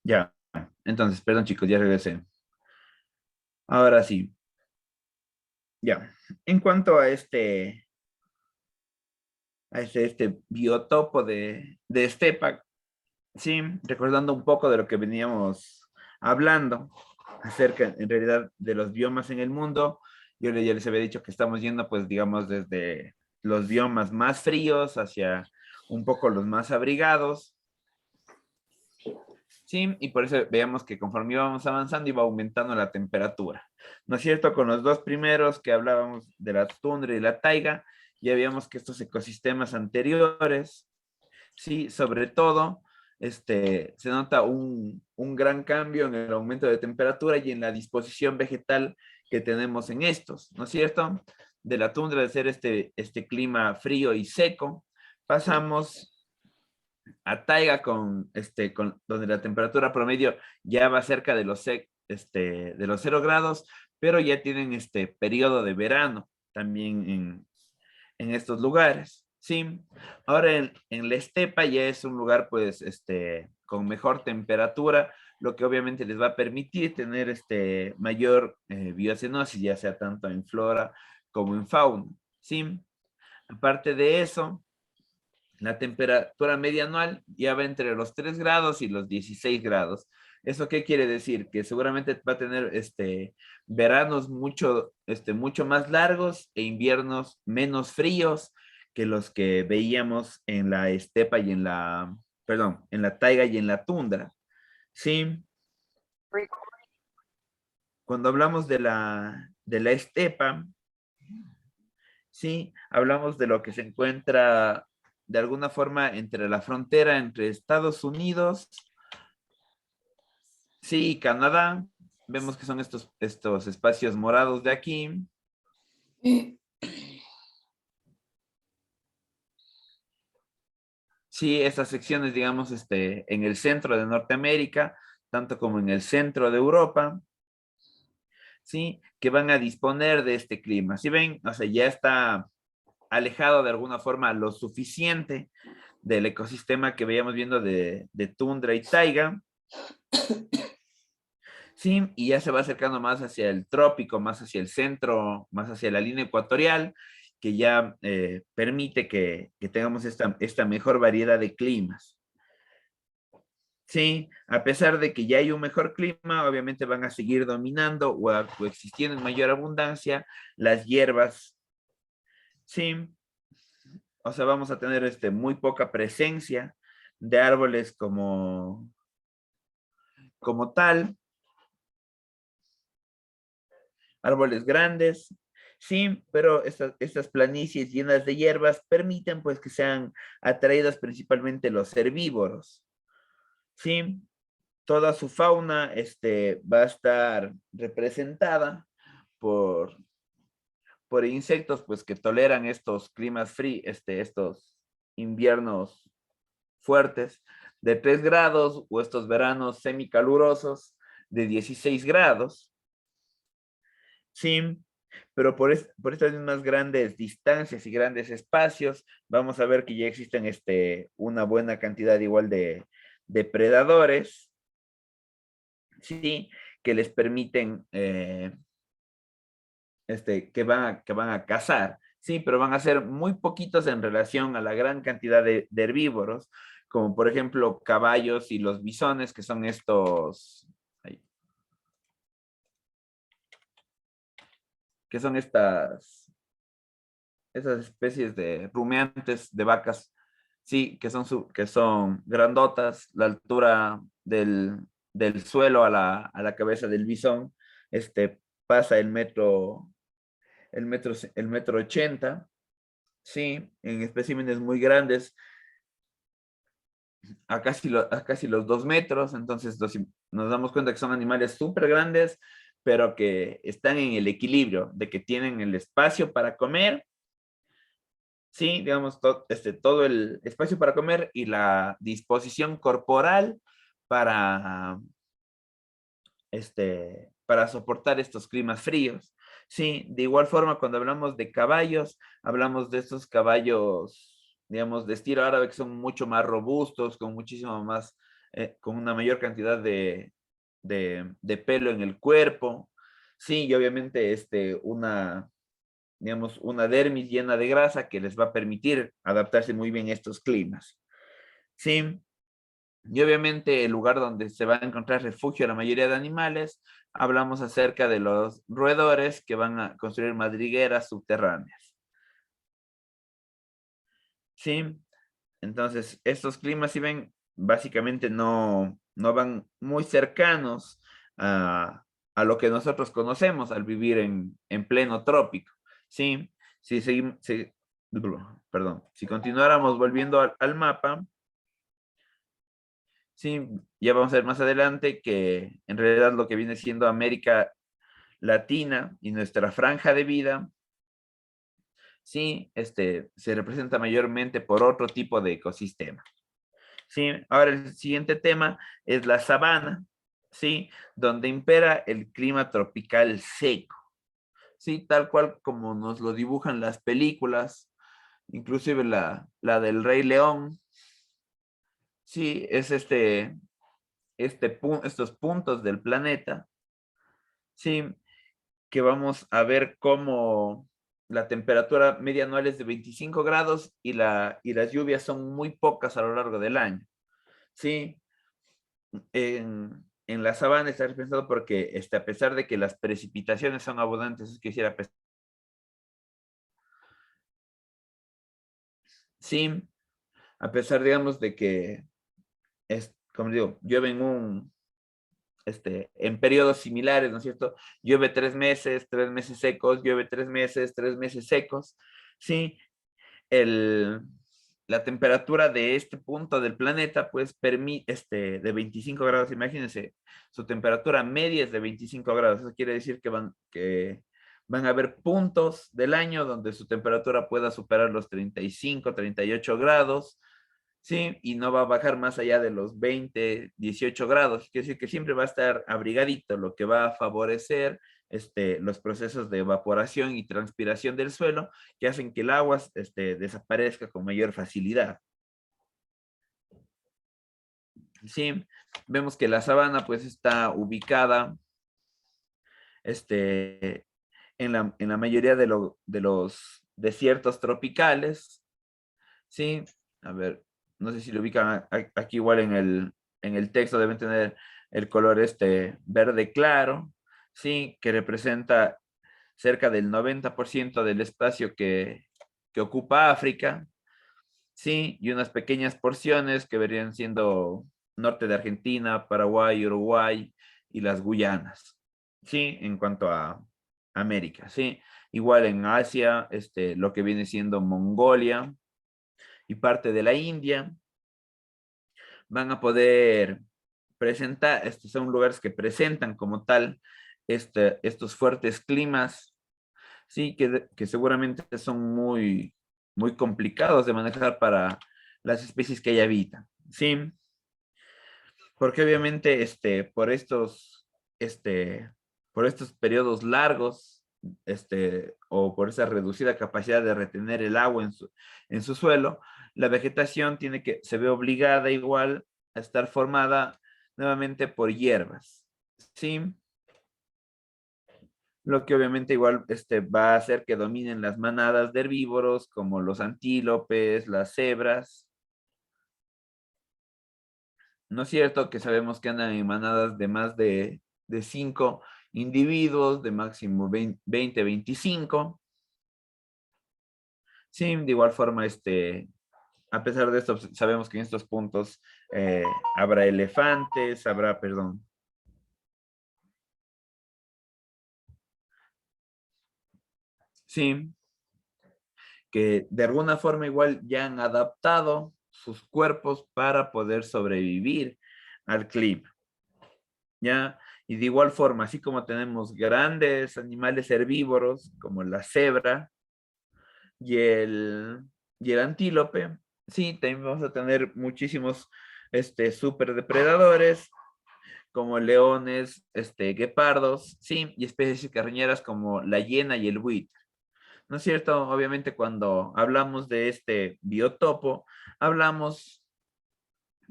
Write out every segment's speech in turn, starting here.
Ya, entonces, perdón chicos, ya regresé. Ahora sí, ya. En cuanto a este biotopo de estepa, sí, recordando un poco de lo que veníamos hablando acerca, en realidad, de los biomas en el mundo, ya les había dicho que estamos yendo, pues, digamos, desde los biomas más fríos hacia un poco los más abrigados. Sí, y por eso veíamos que conforme íbamos avanzando iba aumentando la temperatura. ¿No es cierto? Con los dos primeros que hablábamos de la tundra y la taiga, ya veíamos que estos ecosistemas anteriores, sí, sobre todo, se nota un gran cambio en el aumento de temperatura y en la disposición vegetal que tenemos en estos, ¿no es cierto? De la tundra de ser este clima frío y seco, pasamos a taiga donde la temperatura promedio ya va cerca de de los 0 grados, pero ya tienen este periodo de verano también en estos lugares, ¿sí? Ahora en la estepa ya es un lugar pues con mejor temperatura, lo que obviamente les va a permitir tener mayor biocenosis, ya sea tanto en flora como en fauna, ¿sí? Aparte de eso, la temperatura media anual ya va entre los 3 grados y los 16 grados. ¿Eso qué quiere decir? Que seguramente va a tener veranos mucho más largos e inviernos menos fríos que los que veíamos en la estepa y perdón, en la taiga y en la tundra. Sí, cuando hablamos de la estepa, sí, hablamos de lo que se encuentra de alguna forma entre la frontera entre Estados Unidos, sí, y Canadá. Vemos que son estos espacios morados de aquí. Sí, estas secciones, digamos, en el centro de Norteamérica, tanto como en el centro de Europa, sí, que van a disponer de este clima. Si ven, o sea, ya está alejado de alguna forma lo suficiente del ecosistema que veíamos viendo de tundra y taiga, sí, y ya se va acercando más hacia el trópico, más hacia el centro, más hacia la línea ecuatorial, que ya permite que tengamos esta mejor variedad de climas. Sí, a pesar de que ya hay un mejor clima, obviamente van a seguir dominando o existiendo en mayor abundancia las hierbas. Sí, o sea, vamos a tener muy poca presencia de árboles como tal, árboles grandes, sí, pero estas planicies llenas de hierbas permiten pues que sean atraídas principalmente los herbívoros, sí. Toda su fauna va a estar representada por, por insectos pues que toleran estos climas fríos, estos inviernos fuertes de 3 grados o estos veranos semicalurosos de 16 grados, sí, pero por estas mismas grandes distancias y grandes espacios, vamos a ver que ya existen una buena cantidad igual de depredadores, sí, que les permiten, que van a cazar, sí, pero van a ser muy poquitos en relación a la gran cantidad de herbívoros, como por ejemplo caballos y los bisones, que son que son esas especies de rumiantes de vacas, sí, que son grandotas, la altura del suelo a la cabeza del bisón, pasa el metro 80, sí, en especímenes muy grandes, a casi los 2 metros, entonces nos damos cuenta que son animales súper grandes, pero que están en el equilibrio, de que tienen el espacio para comer, sí, digamos, todo el espacio para comer y la disposición corporal para, para soportar estos climas fríos. Sí, de igual forma, cuando hablamos de caballos, hablamos de estos caballos, digamos, de estilo árabe que son mucho más robustos, con muchísimo más con una mayor cantidad de pelo en el cuerpo, sí, y obviamente digamos, una dermis llena de grasa que les va a permitir adaptarse muy bien a estos climas, sí. Y obviamente el lugar donde se va a encontrar refugio la mayoría de animales, hablamos acerca de los roedores que van a construir madrigueras subterráneas. ¿Sí? Entonces, estos climas, si ven, básicamente no van muy cercanos a lo que nosotros conocemos al vivir en pleno trópico. ¿Sí? Si seguimos, perdón, si continuáramos volviendo al mapa, sí, ya vamos a ver más adelante que en realidad lo que viene siendo América Latina y nuestra franja de vida, sí, se representa mayormente por otro tipo de ecosistema. Sí, ahora el siguiente tema es la sabana, sí, donde impera el clima tropical seco, sí, tal cual como nos lo dibujan las películas, inclusive la del Rey León, sí, es estos puntos del planeta, sí, que vamos a ver cómo la temperatura media anual es de 25 grados y las lluvias son muy pocas a lo largo del año. Sí, en la sabana está pensado porque a pesar de que las precipitaciones son abundantes, es quisiera, sí, a pesar, digamos, de que, como digo, llueve en periodos similares, ¿no es cierto? Llueve 3 meses secos, llueve 3 meses, 3 meses secos, sí, el, la temperatura de este punto del planeta, pues, permite, de 25 grados, imagínense, su temperatura media es de 25 grados. Eso quiere decir que van a haber puntos del año donde su temperatura pueda superar los 35, 38 grados, ¿sí? Y no va a bajar más allá de los 20, 18 grados. Quiere decir que siempre va a estar abrigadito, lo que va a favorecer los procesos de evaporación y transpiración del suelo que hacen que el agua desaparezca con mayor facilidad. Sí, vemos que la sabana pues está ubicada en la mayoría de los desiertos tropicales. Sí, a ver, no sé si lo ubican aquí igual en el texto, deben tener el color verde claro, sí, que representa cerca del 90% del espacio que ocupa África, sí, y unas pequeñas porciones que verían siendo norte de Argentina, Paraguay, Uruguay y las Guyanas, sí, en cuanto a América, sí. Igual en Asia, lo que viene siendo Mongolia y parte de la India, van a poder presentar, estos son lugares que presentan como tal estos fuertes climas, sí, que seguramente son muy complicados de manejar para las especies que ahí habitan, sí, porque obviamente este, por estos periodos largos, o por esa reducida capacidad de retener el agua en su suelo, la vegetación se ve obligada igual a estar formada nuevamente por hierbas, ¿sí? Lo que obviamente igual va a hacer que dominen las manadas de herbívoros como los antílopes, las cebras. ¿No es cierto que sabemos que andan en manadas de más de 5 individuos, de máximo 20, 25? Sí, de igual forma, a pesar de esto, sabemos que en estos puntos habrá elefantes, perdón, sí, que de alguna forma igual ya han adaptado sus cuerpos para poder sobrevivir al clima, ¿ya? Y de igual forma, así como tenemos grandes animales herbívoros como la cebra y y el antílope, sí, también vamos a tener muchísimos superdepredadores como leones, guepardos, sí, y especies carroñeras como la hiena y el buitre. ¿No es cierto? Obviamente cuando hablamos de este biotopo, hablamos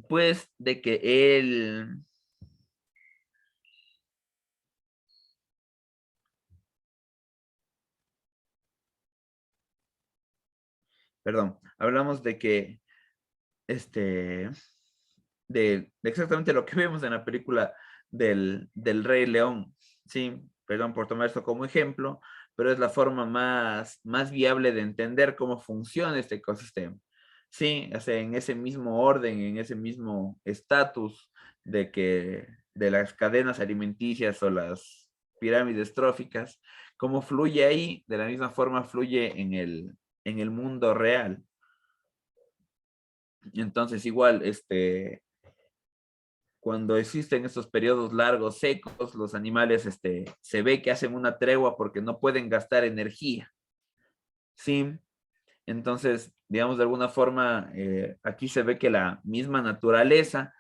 pues de que él, perdón, hablamos de que este, de exactamente lo que vemos en la película del Rey León, sí, perdón por tomar esto como ejemplo, pero es la forma más viable de entender cómo funciona este ecosistema. Sí, o sea, en ese mismo orden, en ese mismo estatus de que de las cadenas alimenticias o las pirámides tróficas, cómo fluye ahí, de la misma forma fluye en el mundo real. Entonces, igual, cuando existen estos periodos largos secos, los animales se ve que hacen una tregua porque no pueden gastar energía. Sí, entonces, digamos, de alguna forma, aquí se ve que la misma naturaleza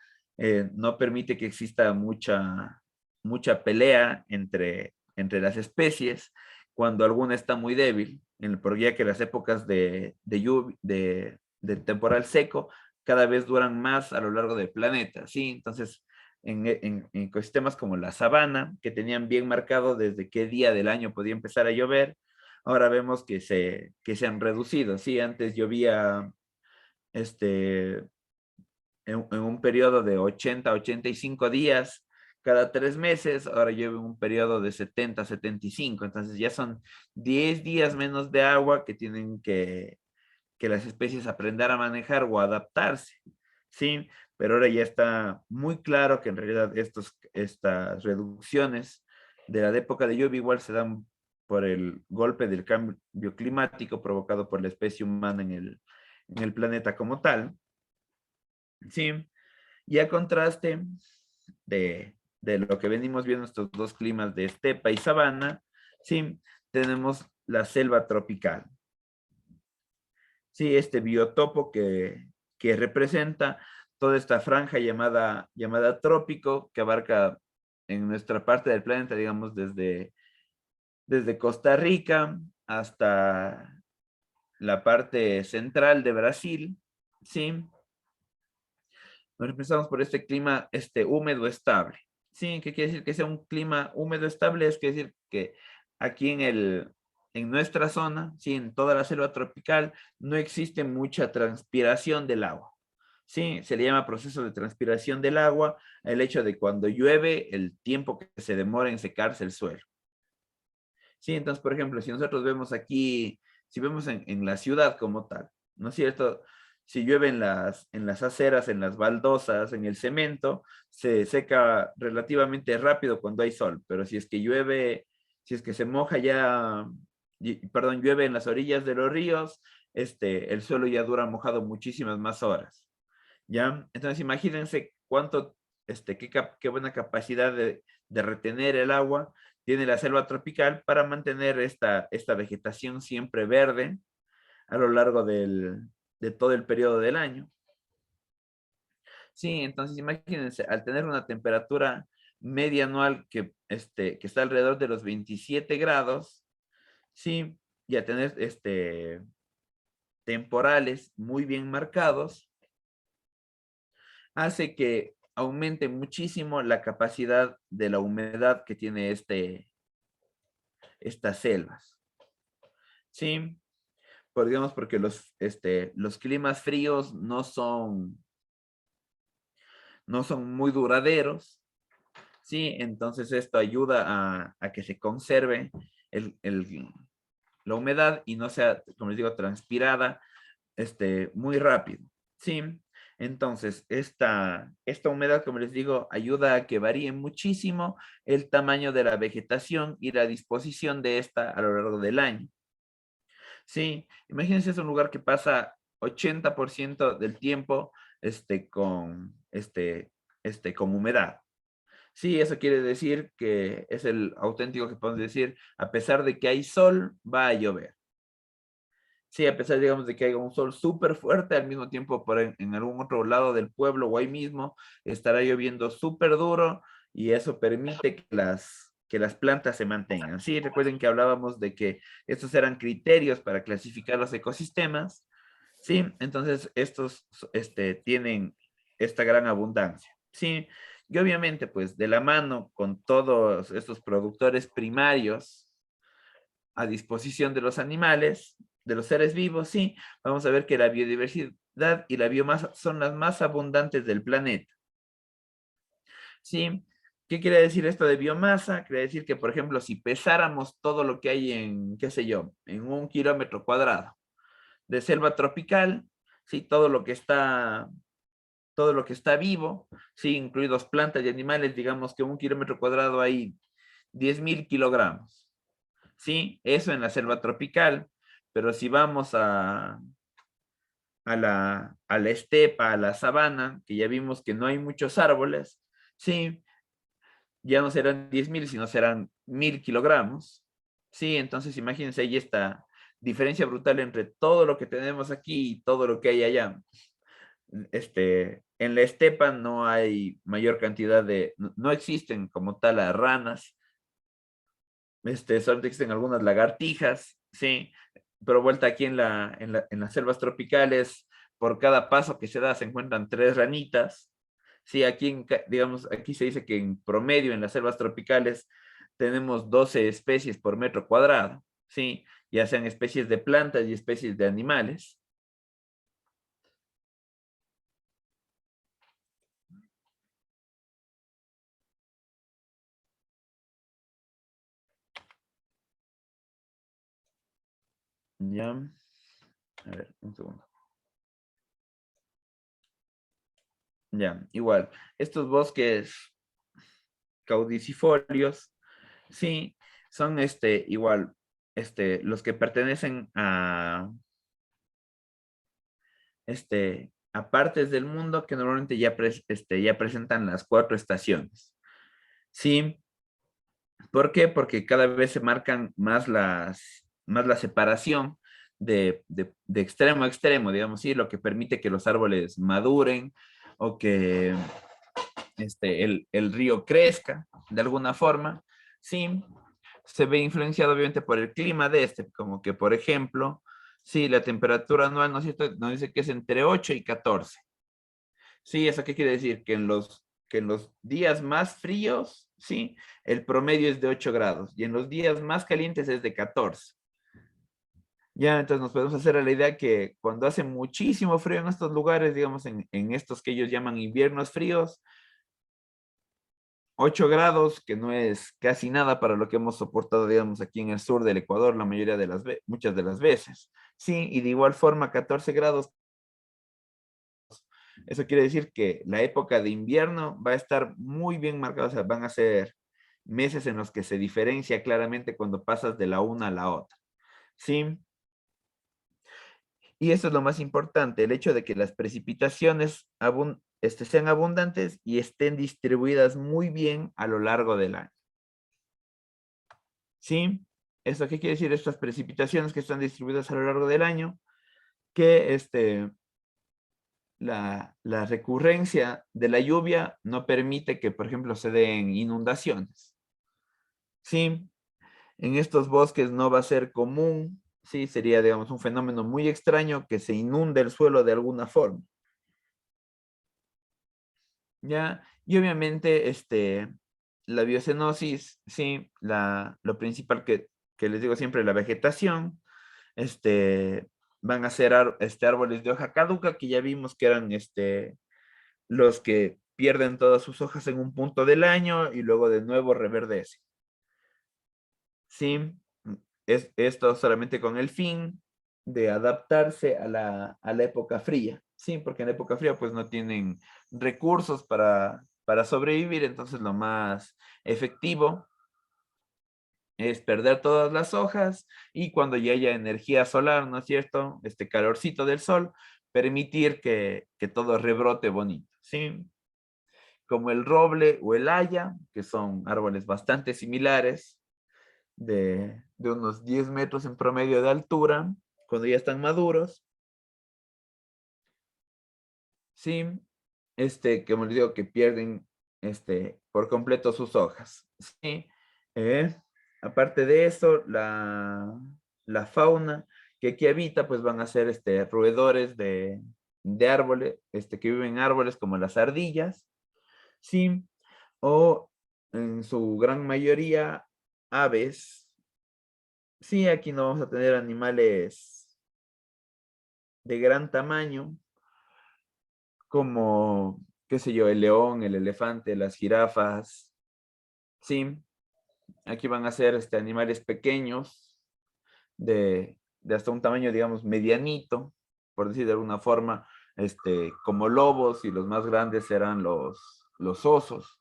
no permite que exista mucha pelea entre las especies cuando alguna está muy débil, porque ya que las épocas de lluvia, de temporal seco cada vez duran más a lo largo del planeta, ¿sí? Entonces, en ecosistemas como la sabana, que tenían bien marcado desde qué día del año podía empezar a llover, ahora vemos que se han reducido, ¿sí? Antes llovía este, en un periodo de 80 a 85 días cada 3 meses, ahora llueve en un periodo de 70 a 75, entonces ya son 10 días menos de agua que tienen que las especies aprender a manejar o adaptarse, ¿sí? Pero ahora ya está muy claro que en realidad estas reducciones de la época de lluvia igual se dan por el golpe del cambio climático provocado por la especie humana en el planeta como tal, ¿sí? Y a contraste de lo que venimos viendo estos dos climas de estepa y sabana, ¿sí? Tenemos la selva tropical, sí, este biotopo que representa toda esta franja llamada trópico, que abarca en nuestra parte del planeta, digamos, desde Costa Rica hasta la parte central de Brasil, ¿sí? Nos empezamos por este clima húmedo estable. ¿Sí? ¿Qué quiere decir que sea un clima húmedo estable? Es decir que aquí en nuestra zona, ¿sí? En toda la selva tropical, no existe mucha transpiración del agua. Sí, se le llama proceso de transpiración del agua el hecho de cuando llueve, el tiempo que se demora en secarse el suelo. Sí, entonces, por ejemplo, si nosotros vemos aquí, si vemos en la ciudad como tal, ¿no es cierto? Si llueve en las aceras, en las baldosas, en el cemento, se seca relativamente rápido cuando hay sol, pero si es que llueve, si es que se moja ya, perdón, llueve en las orillas de los ríos, el suelo ya dura mojado muchísimas más horas, ¿ya? Entonces imagínense qué buena capacidad de retener el agua tiene la selva tropical para mantener esta vegetación siempre verde a lo largo de todo el periodo del año. Sí, entonces imagínense, al tener una temperatura media anual que está alrededor de los 27 grados, sí, y a tener temporales muy bien marcados, hace que aumente muchísimo la capacidad de la humedad que tiene estas selvas. ¿Sí? Digamos, porque los climas fríos no son muy duraderos, ¿sí? Entonces esto ayuda a que se conserve la humedad y no sea, como les digo, transpirada muy rápido, ¿sí? Entonces, esta humedad, como les digo, ayuda a que varíe muchísimo el tamaño de la vegetación y la disposición de esta a lo largo del año. Sí, imagínense, es un lugar que pasa 80% del tiempo con humedad. Sí, eso quiere decir que es el auténtico que podemos decir, a pesar de que hay sol, va a llover. Sí, a pesar, digamos, de que haya un sol súper fuerte, al mismo tiempo en algún otro lado del pueblo o ahí mismo estará lloviendo súper duro y eso permite que las plantas se mantengan. Sí, recuerden que hablábamos de que estos eran criterios para clasificar los ecosistemas. Sí, entonces estos tienen esta gran abundancia. Sí, y obviamente, pues de la mano con todos estos productores primarios a disposición de los animales, de los seres vivos, sí, vamos a ver que la biodiversidad y la biomasa son las más abundantes del planeta. ¿Sí? ¿Qué quiere decir esto de biomasa? Quiere decir que, por ejemplo, si pesáramos todo lo que hay en, qué sé yo, en 1 kilómetro cuadrado de selva tropical, ¿sí? Todo lo que está vivo, ¿sí? Incluidos plantas y animales, digamos que en 1 kilómetro cuadrado hay 10.000 kilogramos, ¿sí? Eso en la selva tropical, pero si vamos a la estepa, a la sabana, que ya vimos que no hay muchos árboles, ¿sí? Ya no serán 10.000, sino serán 1.000 kilogramos. Sí, entonces imagínense ahí esta diferencia brutal entre todo lo que tenemos aquí y todo lo que hay allá. En la estepa no hay mayor cantidad no existen como tal las ranas, solamente existen algunas lagartijas, sí, pero vuelta aquí en las selvas tropicales, por cada paso que se da se encuentran 3 ranitas. Sí, aquí, digamos, aquí se dice que en promedio en las selvas tropicales tenemos 12 especies por metro cuadrado, sí, ya sean especies de plantas y especies de animales. Ya, a ver, un segundo. Ya, igual, estos bosques caudicifolios, sí, son igual, los que pertenecen a partes del mundo que normalmente ya presentan las 4 estaciones. Sí, ¿por qué? Porque cada vez se marcan más la separación de extremo a extremo, digamos, sí, lo que permite que los árboles maduren o que el río crezca de alguna forma. Sí, se ve influenciado obviamente por el clima de como que, por ejemplo, sí, la temperatura anual, ¿no es cierto? Nos dice que es entre 8 y 14. Sí, ¿eso qué quiere decir? Que en los días más fríos, sí, el promedio es de 8 grados y en los días más calientes es de 14. Ya, entonces nos podemos hacer a la idea que cuando hace muchísimo frío en estos lugares, digamos, en estos que ellos llaman inviernos fríos, 8 grados, que no es casi nada para lo que hemos soportado, digamos, aquí en el sur del Ecuador, la mayoría de muchas de las veces. Sí, y de igual forma 14 grados. Eso quiere decir que la época de invierno va a estar muy bien marcada, o sea, van a ser meses en los que se diferencia claramente cuando pasas de la una a la otra. Sí, y eso es lo más importante, el hecho de que las precipitaciones sean abundantes y estén distribuidas muy bien a lo largo del año. ¿Sí? ¿Eso qué quiere decir? Estas precipitaciones que están distribuidas a lo largo del año, que la recurrencia de la lluvia no permite que, por ejemplo, se den inundaciones. ¿Sí? En estos bosques no va a ser común, ¿sí? Sería, digamos, un fenómeno muy extraño que se inunde el suelo de alguna forma. ¿Ya? Y obviamente, la biocenosis, ¿sí? Lo principal que les digo siempre, la vegetación, van a ser árboles de hoja caduca, que ya vimos que eran los que pierden todas sus hojas en un punto del año y luego de nuevo reverdecen. ¿Sí? Es esto solamente con el fin de adaptarse a la época fría. Sí, porque en la época fría pues no tienen recursos para sobrevivir, entonces lo más efectivo es perder todas las hojas y cuando ya haya energía solar, ¿no es cierto? Este calorcito del sol, permitir que todo rebrote bonito, ¿sí? Como el roble o el haya, que son árboles bastante similares, de unos 10 metros en promedio de altura, cuando ya están maduros, ¿sí? Como les digo, que pierden por completo sus hojas, ¿sí? Eh, Aparte de eso, la fauna que aquí habita, pues van a ser roedores de árboles, que viven en árboles como las ardillas, ¿sí? O en su gran mayoría aves. Sí, aquí no vamos a tener animales de gran tamaño, como, qué sé yo, el león, el elefante, las jirafas. Sí, aquí van a ser animales pequeños, de hasta un tamaño, digamos, medianito, por decir de alguna forma, como lobos, y los más grandes serán los osos,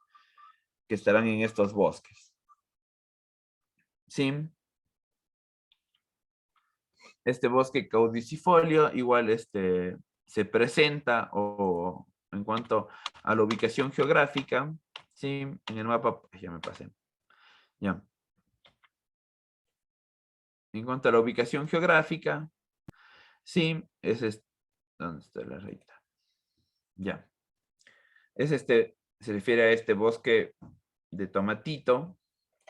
que estarán en estos bosques. Sí, este bosque caducifolio igual se presenta, o en cuanto a la ubicación geográfica, sí, en el mapa, ya me pasé, ya. En cuanto a la ubicación geográfica, sí, ¿dónde está la rayita? Ya. Se refiere a este bosque de tomatito,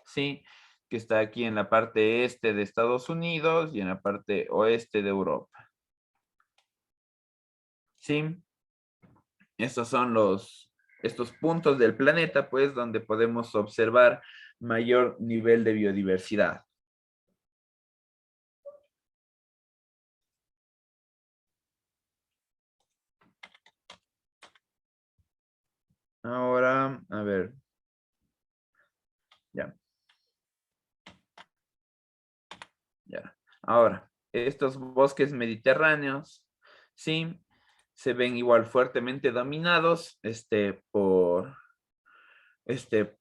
sí, que está aquí en la parte este de Estados Unidos y en la parte oeste de Europa. Sí, estos son estos puntos del planeta, pues, donde podemos observar mayor nivel de biodiversidad. Ahora, a ver, ya, ya. Ahora, estos bosques mediterráneos, sí, se ven igual fuertemente dominados,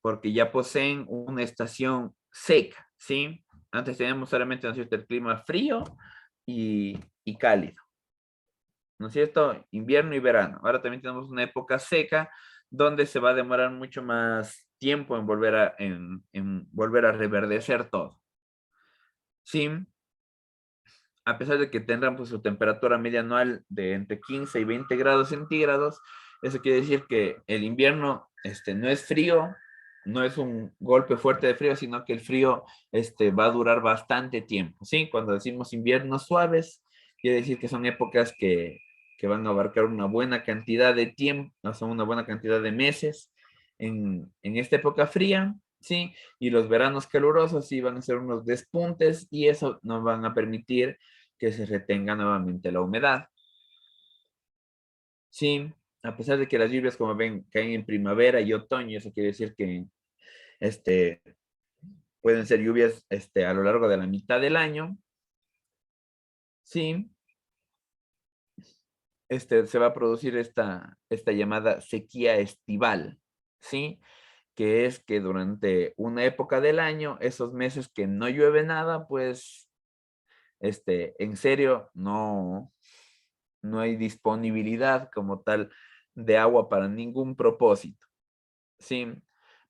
porque ya poseen una estación seca, ¿sí? Antes teníamos solamente, ¿no es cierto?, el clima frío y cálido, ¿no es cierto? Invierno y verano. Ahora también tenemos una época seca donde se va a demorar mucho más tiempo en volver a reverdecer todo, ¿sí? A pesar de que tendrán pues su temperatura media anual de entre 15 y 20 grados centígrados, eso quiere decir que el invierno no es frío, no es un golpe fuerte de frío, sino que el frío va a durar bastante tiempo, ¿sí? Cuando decimos inviernos suaves, quiere decir que son épocas que van a abarcar una buena cantidad de tiempo, o sea, una buena cantidad de meses en esta época fría, ¿sí? Y los veranos calurosos sí van a ser unos despuntes, y eso nos van a permitir que se retenga nuevamente la humedad. Sí, a pesar de que las lluvias, como ven, caen en primavera y otoño, eso quiere decir que este, pueden ser lluvias a lo largo de la mitad del año. Sí, se va a producir esta llamada sequía estival, ¿sí? Que es que durante una época del año, esos meses que no llueve nada, pues, en serio, no hay disponibilidad como tal de agua para ningún propósito. Sí,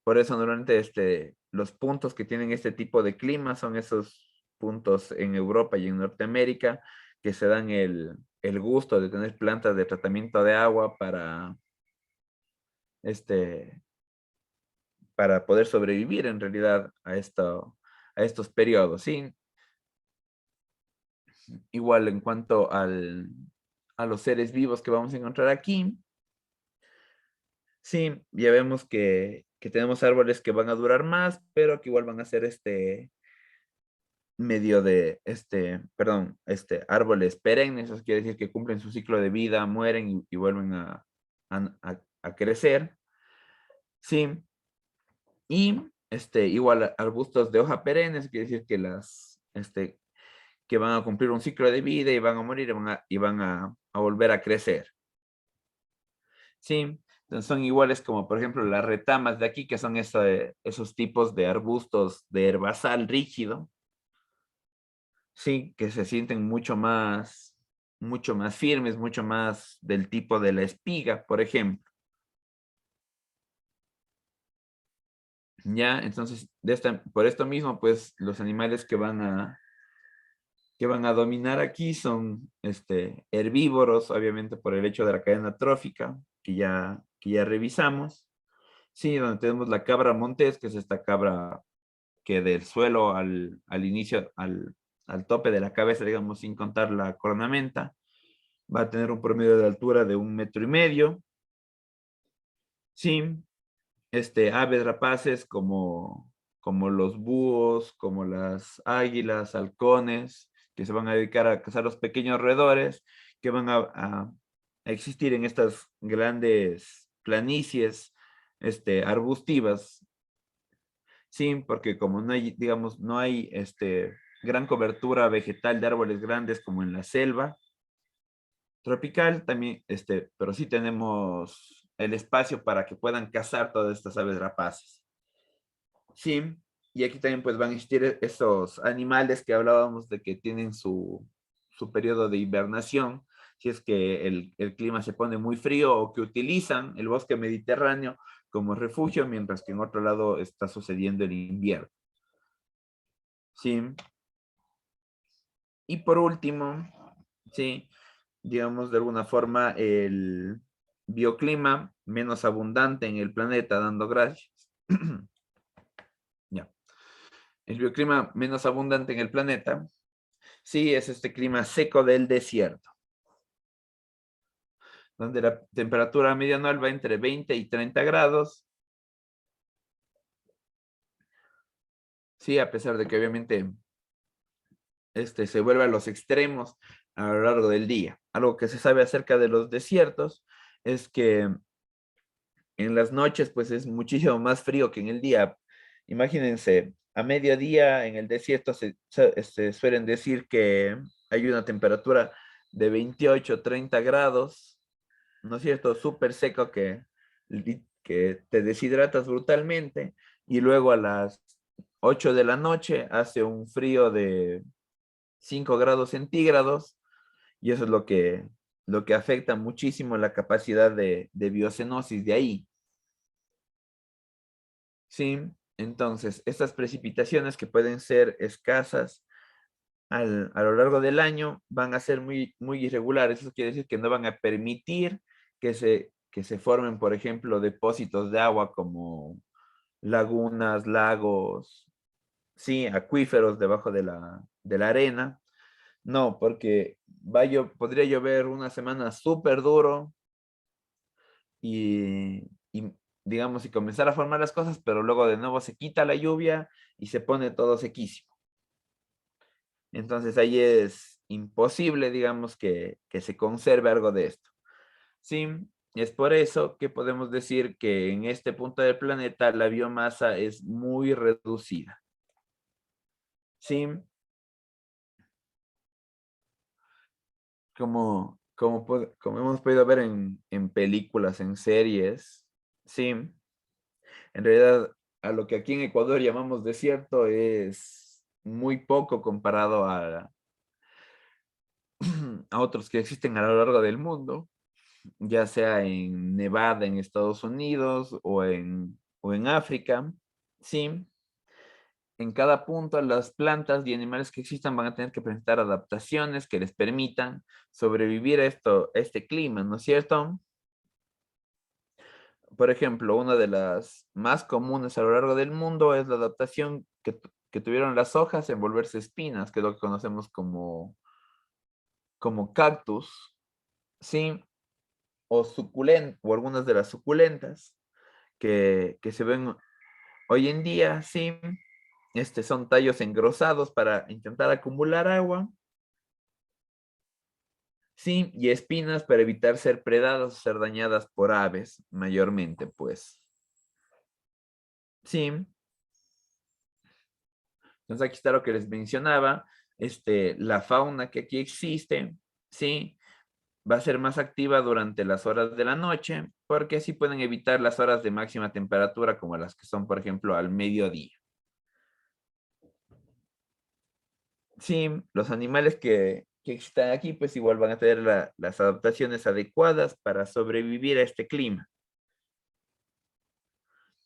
por eso normalmente los puntos que tienen este tipo de clima son esos puntos en Europa y en Norteamérica, que se dan el gusto de tener plantas de tratamiento de agua este, para poder sobrevivir en realidad a estos periodos. Sí, igual en cuanto a los seres vivos que vamos a encontrar aquí. Sí, ya vemos que tenemos árboles que van a durar más, pero que igual van a ser medio de, perdón, árboles perennes. Eso quiere decir que cumplen su ciclo de vida, mueren y vuelven a crecer. Sí, y igual arbustos de hoja perenne, eso quiere decir que van a cumplir un ciclo de vida y van a morir y van a volver a crecer. Sí, entonces son iguales como por ejemplo las retamas de aquí, que son esos tipos de arbustos de herbazal rígido, sí, que se sienten mucho más firmes, mucho más del tipo de la espiga, por ejemplo. Ya, entonces, por esto mismo, pues los animales que van a dominar aquí son herbívoros, obviamente por el hecho de la cadena trófica, que ya revisamos. Sí, donde tenemos la cabra montés, que es esta cabra que del suelo al inicio, al tope de la cabeza, digamos, sin contar la cornamenta, va a tener un promedio de altura de 1,5 metros. Sí, aves rapaces como los búhos, como las águilas, halcones, que se van a dedicar a cazar los pequeños roedores, que van a existir en estas grandes planicies, arbustivas. Sí, porque como no hay, digamos, no hay gran cobertura vegetal de árboles grandes como en la selva tropical, también, pero sí tenemos el espacio para que puedan cazar todas estas aves rapaces. Sí, y aquí también pues van a existir esos animales que hablábamos de que tienen su periodo de hibernación, si es que el clima se pone muy frío o que utilizan el bosque mediterráneo como refugio, mientras que en otro lado está sucediendo el invierno. Sí, y por último, sí, digamos de alguna forma el bioclima menos abundante en el planeta, dando gracias. Ya. El bioclima menos abundante en el planeta, sí, es este clima seco del desierto, donde la temperatura media anual va entre 20 y 30 grados. Sí, a pesar de que obviamente se vuelve a los extremos a lo largo del día. Algo que se sabe acerca de los desiertos es que en las noches pues es muchísimo más frío que en el día. Imagínense, a mediodía en el desierto suelen decir que hay una temperatura de 28, 30 grados, ¿no es cierto? Súper seco que te deshidratas brutalmente y luego a las 8 de la noche hace un frío de 5 grados centígrados y eso es lo que afecta muchísimo la capacidad de biocenosis de ahí. Sí, entonces estas precipitaciones que pueden ser escasas a lo largo del año van a ser muy, muy irregulares. Eso quiere decir que no van a permitir que se formen, por ejemplo, depósitos de agua como lagunas, lagos, sí, acuíferos debajo de la arena. No, porque podría llover una semana súper duro y, digamos, y comenzar a formar las cosas, pero luego de nuevo se quita la lluvia y se pone todo sequísimo. Entonces ahí es imposible, digamos, que se conserve algo de esto. Sí, es por eso que podemos decir que en este punto del planeta la biomasa es muy reducida. Sí, como hemos podido ver en películas, en series, sí, en realidad a lo que aquí en Ecuador llamamos desierto es muy poco comparado a otros que existen a lo largo del mundo, ya sea en Nevada, en Estados Unidos o en África. Sí, en cada punto las plantas y animales que existan van a tener que presentar adaptaciones que les permitan sobrevivir a este clima, ¿no es cierto? Por ejemplo, una de las más comunes a lo largo del mundo es la adaptación que tuvieron las hojas en volverse espinas, que es lo que conocemos como cactus, ¿sí? O algunas de las suculentas que se ven hoy en día, ¿sí? Son tallos engrosados para intentar acumular agua, ¿sí? Y espinas para evitar ser predadas o ser dañadas por aves, mayormente, pues. Sí, entonces aquí está lo que les mencionaba, la fauna que aquí existe, ¿sí? Va a ser más activa durante las horas de la noche, porque así pueden evitar las horas de máxima temperatura, como las que son, por ejemplo, al mediodía. Sí, los animales que están aquí, pues igual van a tener las adaptaciones adecuadas para sobrevivir a este clima.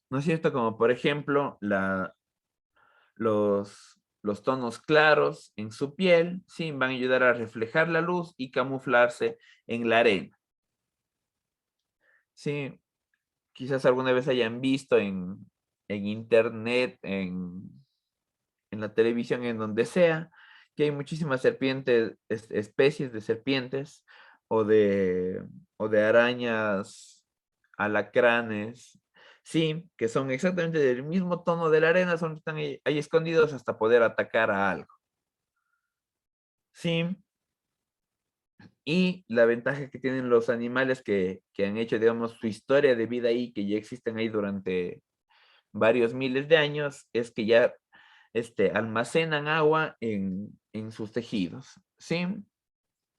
¿No es cierto? Como por ejemplo, los tonos claros en su piel, sí, van a ayudar a reflejar la luz y camuflarse en la arena. Sí, quizás alguna vez hayan visto en internet, en la televisión, en donde sea, que hay muchísimas serpientes, especies de serpientes o de, o de arañas, alacranes, sí, que son exactamente del mismo tono de la arena, son están ahí escondidos hasta poder atacar a algo. Sí, y la ventaja que tienen los animales que han hecho, digamos, su historia de vida ahí, que ya existen ahí durante varios miles de años, es que ya almacenan agua en sus tejidos, ¿sí?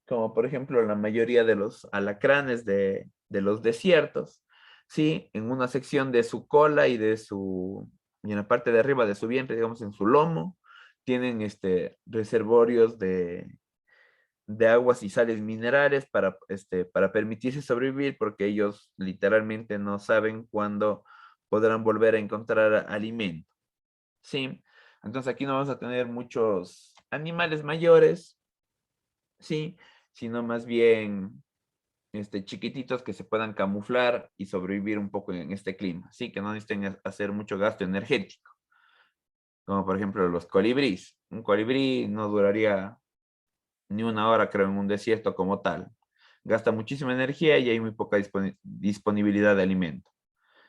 Como por ejemplo la mayoría de los alacranes de los desiertos, ¿sí? En una sección de su cola y en la parte de arriba de su vientre, digamos, en su lomo, tienen reservorios de aguas y sales minerales para permitirse sobrevivir, porque ellos literalmente no saben cuándo podrán volver a encontrar alimento. Sí, entonces aquí no vamos a tener muchos animales mayores, sí, sino más bien chiquititos que se puedan camuflar y sobrevivir un poco en este clima, sí, que no necesiten hacer mucho gasto energético, como por ejemplo los colibríes. Un colibrí no duraría ni una hora, creo, en un desierto como tal. Gasta muchísima energía y hay muy poca disponibilidad de alimento.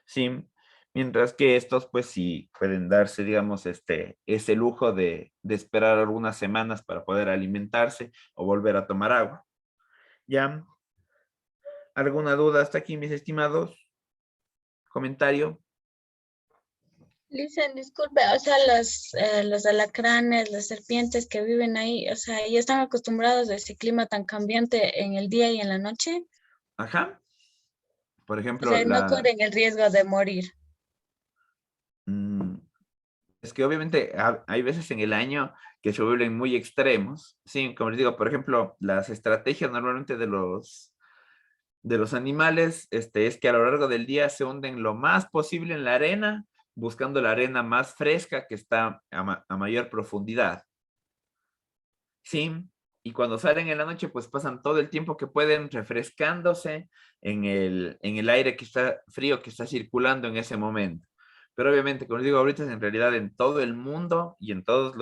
Sí, mientras que estos, pues sí, pueden darse, digamos, ese lujo de esperar algunas semanas para poder alimentarse o volver a tomar agua. ¿Ya? ¿Alguna duda hasta aquí, mis estimados? ¿Comentario? Listen, disculpe, o sea, los alacranes, las serpientes que viven ahí, o sea, ¿ya están acostumbrados a ese clima tan cambiante en el día y en la noche? Ajá. Por O ejemplo, sea, no corren el riesgo de morir. mm, es que obviamente hay veces en el año que se vuelven muy extremos. Sí, como les digo, por ejemplo, las estrategias normalmente de los animales, es que a lo largo del día se hunden lo más posible en la arena, buscando la arena más fresca que está a mayor profundidad. Sí, y cuando salen en la noche, pues pasan todo el tiempo que pueden refrescándose en el aire que está frío, que está circulando en ese momento. Pero obviamente, como les digo, ahorita en realidad en todo el mundo y en todos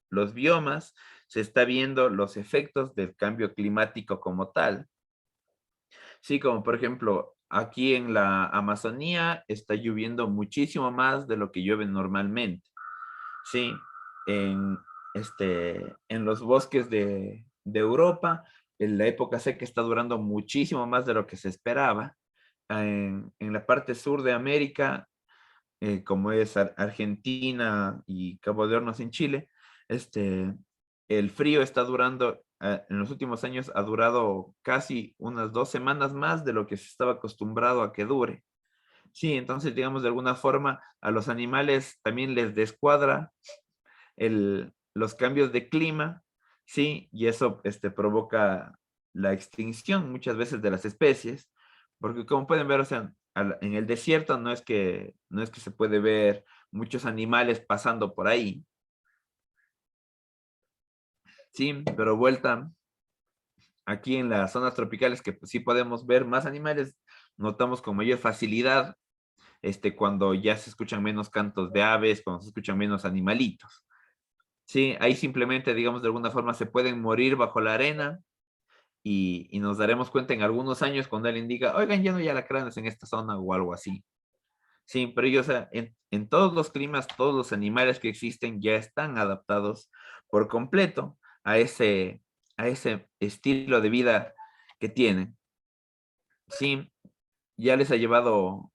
los biomas se está viendo los efectos del cambio climático como tal. Sí, como por ejemplo, aquí en la Amazonía está lloviendo muchísimo más de lo que llueve normalmente. Sí, en, en los bosques de Europa, en la época seca está durando muchísimo más de lo que se esperaba. En la parte sur de América, como es Argentina y Cabo de Hornos en Chile, el frío está durando, en los últimos años ha durado casi unas 2 semanas más de lo que se estaba acostumbrado a que dure. Sí, entonces, digamos, de alguna forma a los animales también les descuadra los cambios de clima, sí, y eso provoca la extinción muchas veces de las especies, porque como pueden ver, o sea, en el desierto no es que se puede ver muchos animales pasando por ahí, sí, pero vuelta aquí en las zonas tropicales que pues, sí podemos ver más animales, notamos con mayor facilidad cuando ya se escuchan menos cantos de aves, cuando se escuchan menos animalitos. Sí, ahí simplemente, digamos, de alguna forma se pueden morir bajo la arena y nos daremos cuenta en algunos años cuando alguien diga, oigan, ya no hay alacranes en esta zona o algo así. Sí, pero ellos, o sea, en todos los climas, todos los animales que existen ya están adaptados por completo a ese estilo de vida que tienen. Sí, ya les ha llevado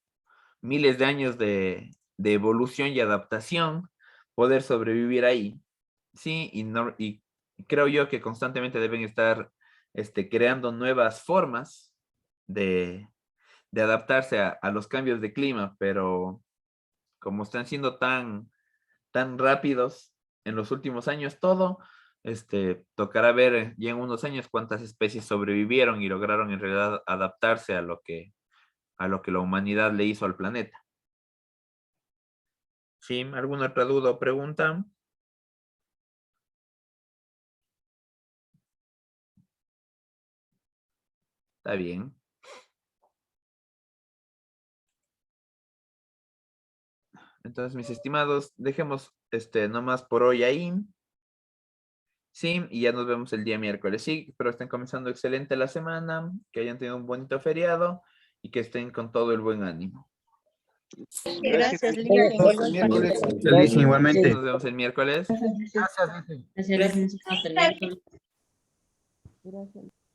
miles de años de evolución y adaptación poder sobrevivir ahí. Sí, y creo yo que constantemente deben estar creando nuevas formas de, de adaptarse a los cambios de clima, pero como están siendo tan rápidos en los últimos años, todo, tocará ver ya en unos años cuántas especies sobrevivieron y lograron en realidad adaptarse a lo que la humanidad le hizo al planeta. ¿Sí? ¿Alguna otra duda o pregunta? Está bien. Entonces, mis estimados, dejemos nomás por hoy ahí. Sí, y ya nos vemos el día miércoles. Sí, espero estén comenzando excelente la semana, que hayan tenido un bonito feriado y que estén con todo el buen ánimo. Gracias, Lina. Nos vemos el miércoles. Listo, igualmente. Nos vemos el miércoles. Gracias. Gracias, hasta el miércoles. Gracias.